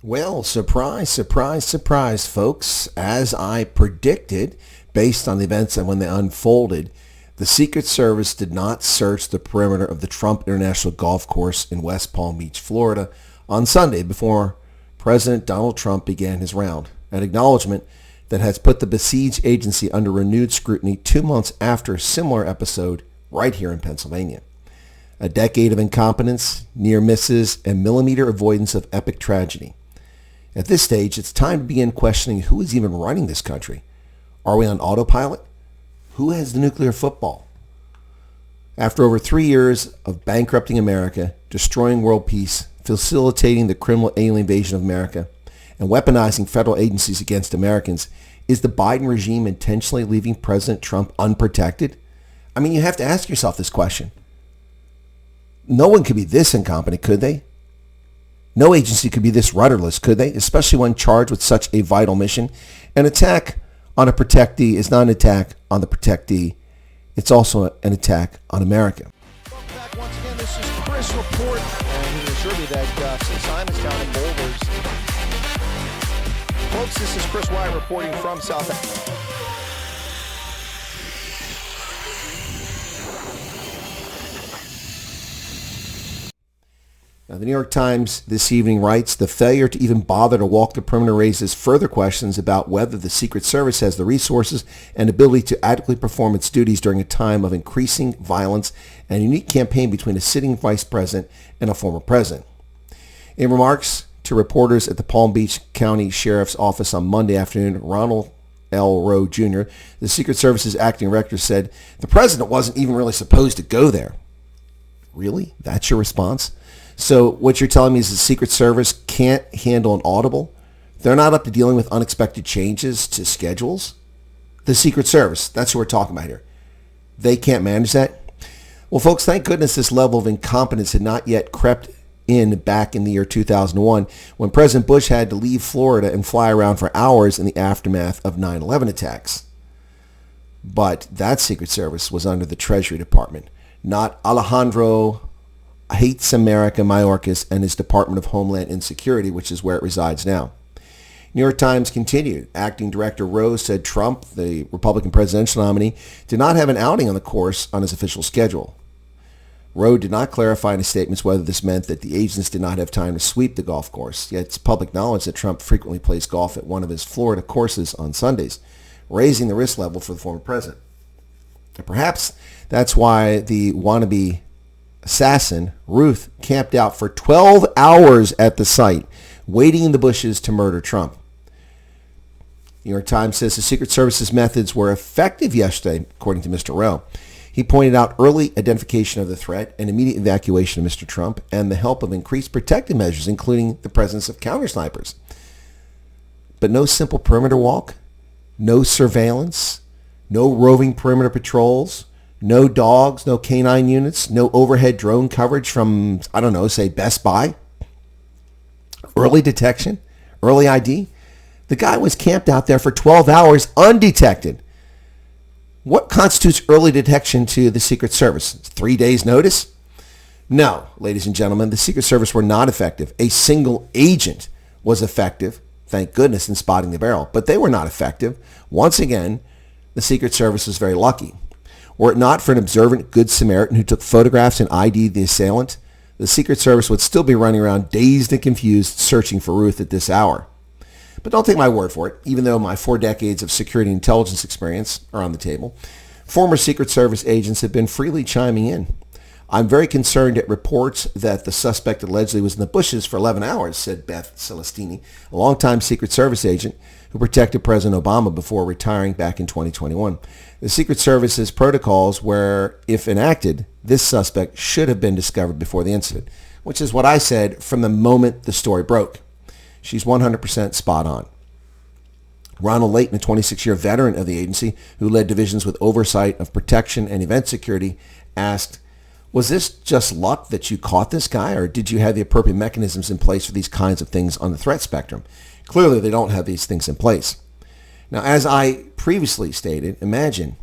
Well, surprise, surprise, surprise, folks. As I predicted, based on the events and when they unfolded, the Secret Service did not search the perimeter of the Trump International Golf Course in West Palm Beach, Florida, on Sunday before President Donald Trump began his round, an acknowledgement that has put the besieged agency under renewed scrutiny 2 months after a similar episode right here in Pennsylvania. A decade of incompetence, near misses, and millimeter avoidance of epic tragedy. At this stage, it's time to begin questioning who is even running this country. Are we on autopilot? Who has the nuclear football? After over 3 years of bankrupting America, destroying world peace, facilitating the criminal alien invasion of America, and weaponizing federal agencies against Americans, is the Biden regime intentionally leaving President Trump unprotected? I mean, you have to ask yourself this question. No one could be this incompetent, could they? No agency could be this rudderless, could they? Especially when charged with such a vital mission. An attack on a protectee is not an attack on the protectee. It's also an attack on America. Welcome back once again. This is Chris Report. And he assured me that St. Simon's down in Boulders. Folks, this is Chris Wyatt reporting from South Africa. Now, the New York Times this evening writes, the failure to even bother to walk the perimeter raises further questions about whether the Secret Service has the resources and ability to adequately perform its duties during a time of increasing violence and a unique campaign between a sitting vice president and a former president. In remarks to reporters at the Palm Beach County Sheriff's Office on Monday afternoon, Ronald L. Rowe Jr., the Secret Service's acting director, said, the president wasn't even really supposed to go there. Really? That's your response? So what you're telling me is the Secret Service can't handle an audible? They're not up to dealing with unexpected changes to schedules? The Secret Service, that's what we're talking about here. They can't manage that? Well, folks, thank goodness this level of incompetence had not yet crept in back in the year 2001 when President Bush had to leave Florida and fly around for hours in the aftermath of 9/11 attacks. But that Secret Service was under the Treasury Department, not Alejandro Hates America Mayorkas and his Department of Homeland Insecurity, which is where it resides now. New York Times continued. Acting Director Rose said Trump, the Republican presidential nominee, did not have an outing on the course on his official schedule. Rowe did not clarify in his statements whether this meant that the agents did not have time to sweep the golf course, yet it's public knowledge that Trump frequently plays golf at one of his Florida courses on Sundays, raising the risk level for the former president. And perhaps that's why the wannabe assassin, Ruth, camped out for 12 hours at the site, waiting in the bushes to murder Trump. New York Times says the Secret Service's methods were effective yesterday, according to Mr. Rowe. He pointed out early identification of the threat and immediate evacuation of Mr. Trump and the help of increased protective measures, including the presence of counter snipers. But no simple perimeter walk, no surveillance, no roving perimeter patrols, no dogs, no canine units, no overhead drone coverage from, I don't know, say Best Buy. Early detection, early ID. The guy was camped out there for 12 hours undetected. What constitutes early detection to the Secret Service? 3 days notice? No, ladies and gentlemen, the Secret Service were not effective. A single agent was effective, thank goodness, in spotting the barrel, but they were not effective. Once again, the Secret Service was very lucky. Were it not for an observant Good Samaritan who took photographs and ID'd the assailant, the Secret Service would still be running around dazed and confused searching for Ruth at this hour. But don't take my word for it, even though my 4 decades of security and intelligence experience are on the table. Former Secret Service agents have been freely chiming in. I'm very concerned at reports that the suspect allegedly was in the bushes for 11 hours, said Beth Celestini, a longtime Secret Service agent who protected President Obama before retiring back in 2021. The Secret Service's protocols were, if enacted, this suspect should have been discovered before the incident, which is what I said from the moment the story broke. She's 100% spot on. Ronald Layton, a 26-year veteran of the agency who led divisions with oversight of protection and event security, asked, was this just luck that you caught this guy, or did you have the appropriate mechanisms in place for these kinds of things on the threat spectrum? Clearly, they don't have these things in place. Now, as I previously stated, imagine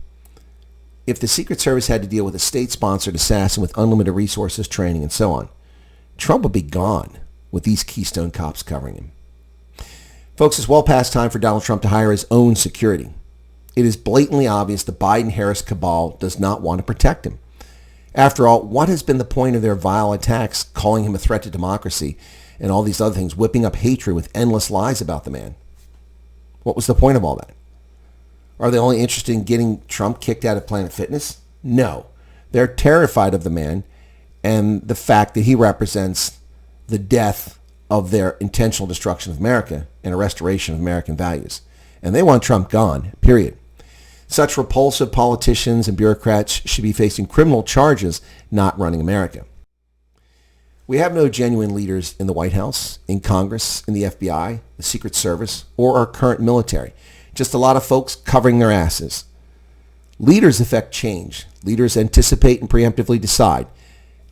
if the Secret Service had to deal with a state-sponsored assassin with unlimited resources, training, and so on. Trump would be gone with these Keystone cops covering him. Folks, it's well past time for Donald Trump to hire his own security. It is blatantly obvious the Biden-Harris cabal does not want to protect him. After all, what has been the point of their vile attacks, calling him a threat to democracy, and all these other things, whipping up hatred with endless lies about the man? What was the point of all that? Are they only interested in getting Trump kicked out of Planet Fitness? No. They're terrified of the man and the fact that he represents the death of their intentional destruction of America and a restoration of American values. And they want Trump gone, period. Such repulsive politicians and bureaucrats should be facing criminal charges, not running America. We have no genuine leaders in the White House, in Congress, in the FBI, the Secret Service, or our current military. Just a lot of folks covering their asses. Leaders affect change. Leaders anticipate and preemptively decide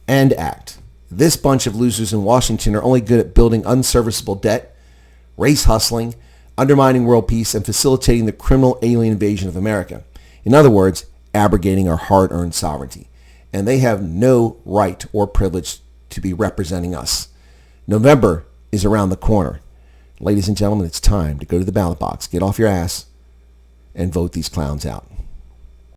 and act. This bunch of losers in Washington are only good at building unserviceable debt, race hustling, undermining world peace, and facilitating the criminal alien invasion of America. In other words, abrogating our hard-earned sovereignty. And they have no right or privilege to be representing us. November is around the corner. Ladies and gentlemen, it's time to go to the ballot box, get off your ass, and vote these clowns out.